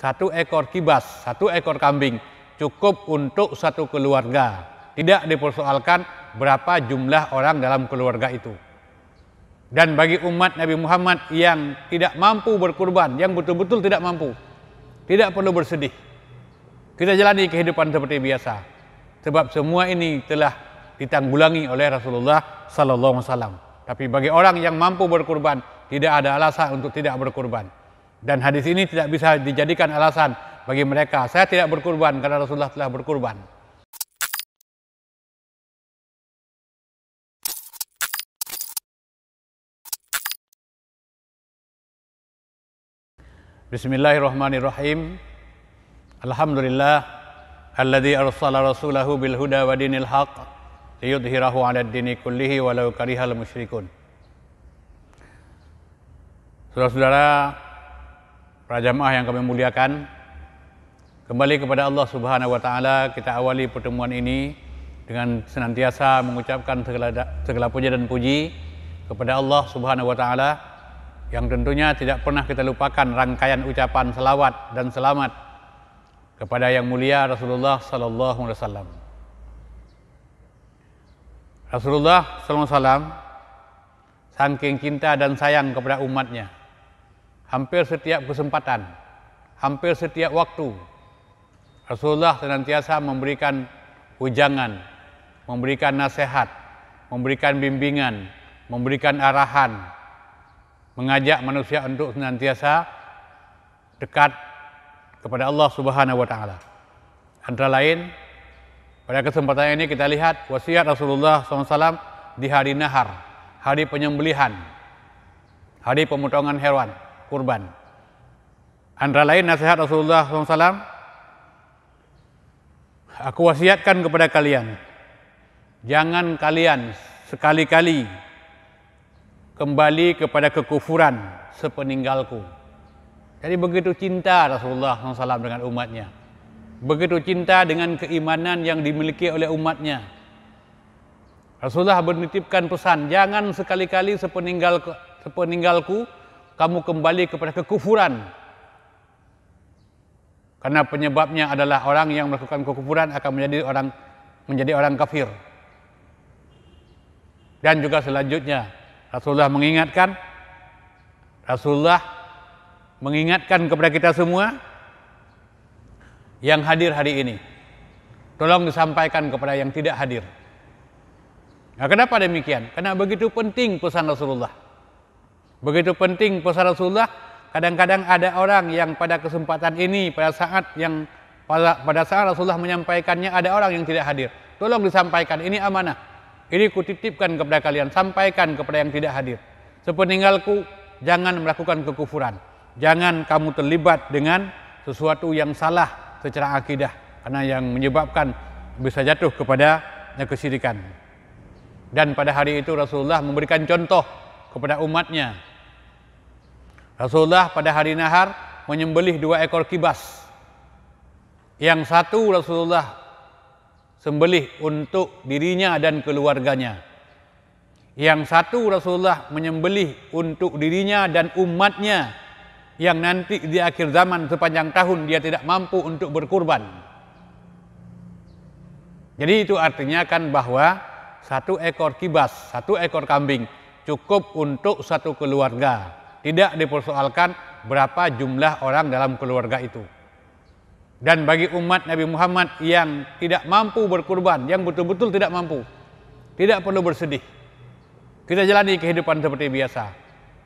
satu ekor kibas, satu ekor kambing cukup untuk satu keluarga. Tidak dipersoalkan berapa jumlah orang dalam keluarga itu. Dan bagi umat Nabi Muhammad yang tidak mampu berkurban, yang betul-betul tidak mampu, tidak perlu bersedih. Kita jalani kehidupan seperti biasa. Sebab semua ini telah ditanggulangi oleh Rasulullah Sallallahu Alaihi Wasallam. Tapi bagi orang yang mampu berkurban, tidak ada alasan untuk tidak berkurban. Dan hadis ini tidak bisa dijadikan alasan bagi mereka. Saya tidak berkurban karena Rasulullah telah berkurban. Bismillahirrahmanirrahim. Alhamdulillah alladzi arsala rasulahu bil huda wa dinil haqq liyudhhirahu 'alad dini kullihi walau karihal musyrikun. Saudara-saudara, para jamaah yang kami muliakan, kembali kepada Allah Subhanahu wa taala kita awali pertemuan ini dengan senantiasa mengucapkan segala puja dan puji kepada Allah Subhanahu wa taala yang tentunya tidak pernah kita lupakan rangkaian ucapan selawat dan selamat kepada yang mulia Rasulullah Sallallahu Alaihi Wasallam. Rasulullah Sallallahu Alaihi Wasallam saking cinta dan sayang kepada umatnya, hampir setiap kesempatan, hampir setiap waktu, Rasulullah senantiasa memberikan ujangan, memberikan nasihat, memberikan bimbingan, memberikan arahan, mengajak manusia untuk senantiasa dekat kepada Allah Subhanahu wa taala. Antara lain, pada kesempatan ini kita lihat wasiat Rasulullah SAW di hari nahar, hari penyembelihan, hari pemotongan hewan, kurban. Antara lain nasihat Rasulullah SAW, aku wasiatkan kepada kalian, jangan kalian sekali-kali kembali kepada kekufuran sepeninggalku. Jadi begitu cinta Rasulullah SAW dengan umatnya, begitu cinta dengan keimanan yang dimiliki oleh umatnya. Rasulullah menitipkan pesan, jangan sekali-kali sepeninggalku kamu kembali kepada kekufuran. Karena penyebabnya adalah orang yang melakukan kekufuran akan menjadi orang kafir. Dan juga selanjutnya Rasulullah mengingatkan kepada kita semua yang hadir hari ini, tolong disampaikan kepada yang tidak hadir. Nah, kenapa demikian? Karena begitu penting pesan Rasulullah. Begitu penting pesan Rasulullah, kadang-kadang ada orang yang pada kesempatan ini, pada saat Rasulullah menyampaikannya, ada orang yang tidak hadir. Tolong disampaikan, ini amanah. Ini kutitipkan kepada kalian, sampaikan kepada yang tidak hadir. Sepeninggalku, jangan melakukan kekufuran. Jangan kamu terlibat dengan sesuatu yang salah secara akidah. Karena yang menyebabkan bisa jatuh kepada kesyirikan. Dan pada hari itu Rasulullah memberikan contoh kepada umatnya. Rasulullah pada hari nahar menyembelih 2 ekor kibas. Yang satu Rasulullah sembelih untuk dirinya dan keluarganya. Yang satu Rasulullah menyembelih untuk dirinya dan umatnya yang nanti di akhir zaman sepanjang tahun dia tidak mampu untuk berkurban. Jadi itu artinya kan bahwa 1 ekor kibas, 1 ekor kambing cukup untuk satu keluarga. Tidak dipersoalkan berapa jumlah orang dalam keluarga itu. Dan bagi umat Nabi Muhammad yang tidak mampu berkurban, yang betul-betul tidak mampu, tidak perlu bersedih. Kita jalani kehidupan seperti biasa.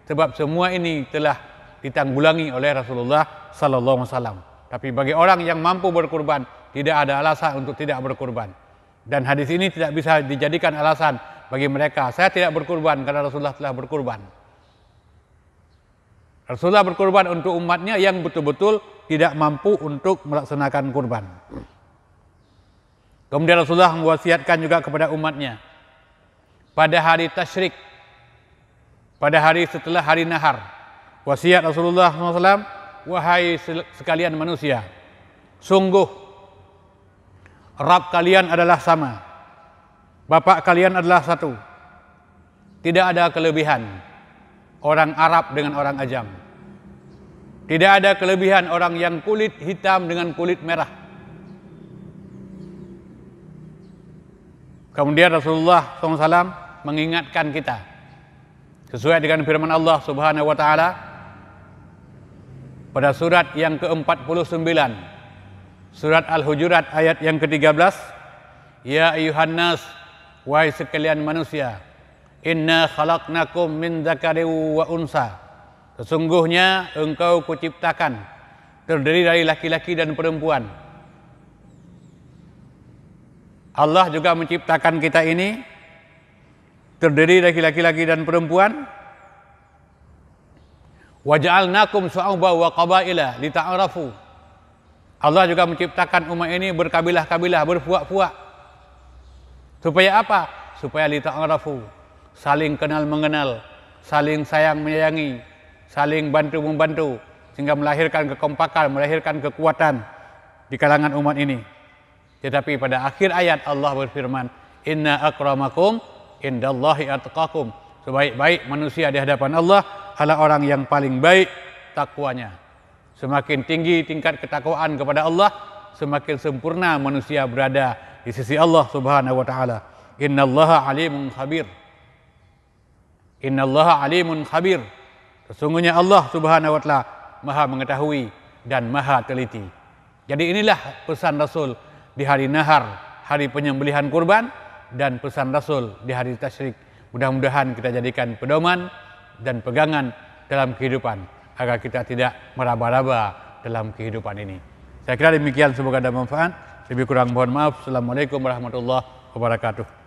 Sebab semua ini telah ditanggulangi oleh Rasulullah Sallallahu Alaihi Wasallam. Tapi bagi orang yang mampu berkurban, tidak ada alasan untuk tidak berkurban. Dan hadis ini tidak bisa dijadikan alasan bagi mereka. Saya tidak berkurban karena Rasulullah telah berkurban. Rasulullah berkurban untuk umatnya yang betul-betul tidak mampu untuk melaksanakan kurban. Kemudian Rasulullah mewasiatkan juga kepada umatnya pada hari tasyrik, pada hari setelah hari nahar, wasiat Rasulullah SAW, wahai sekalian manusia, sungguh Rabb kalian adalah sama, Bapak kalian adalah satu, tidak ada kelebihan orang Arab dengan orang Ajam. Tidak ada kelebihan orang yang kulit hitam dengan kulit merah. Kemudian Rasulullah SAW mengingatkan kita sesuai dengan firman Allah Subhanahu wa taala pada surat yang ke-49, surat Al-Hujurat ayat yang ke-13, ya ayuhan nas, wahai sekalian manusia, inna khalaqnakum min dzakarin wa unsa, sesungguhnya engkau kuciptakan terdiri dari laki-laki dan perempuan. Allah juga menciptakan kita ini terdiri dari laki-laki dan perempuan. Wa ja'alnakum syu'uban wa qabaila lita'arafu. Allah juga menciptakan umat ini berkabilah-kabilah, berpuak-puak. Supaya apa? Supaya lita'arafu, saling kenal mengenal, saling sayang menyayangi, saling bantu membantu, sehingga melahirkan kekompakan, melahirkan kekuatan di kalangan umat ini. Tetapi pada akhir ayat Allah berfirman, inna akramakum indallahi atqakum, sebaik-baik manusia di hadapan Allah adalah orang yang paling baik takwanya. Semakin tinggi tingkat ketakwaan kepada Allah, semakin sempurna manusia berada di sisi Allah Subhanahu wa taala. Innallaha alimun khabir. Innallaha alimun khabir. Sesungguhnya Allah Subhanahu wa taala Maha mengetahui dan Maha teliti. Jadi inilah pesan Rasul di hari nahar, hari penyembelihan kurban, dan pesan Rasul di hari tasyrik. Mudah-mudahan kita jadikan pedoman dan pegangan dalam kehidupan agar kita tidak meraba-raba dalam kehidupan ini. Saya kira demikian, semoga ada manfaat. Lebih kurang mohon maaf. Assalamualaikum warahmatullahi wabarakatuh.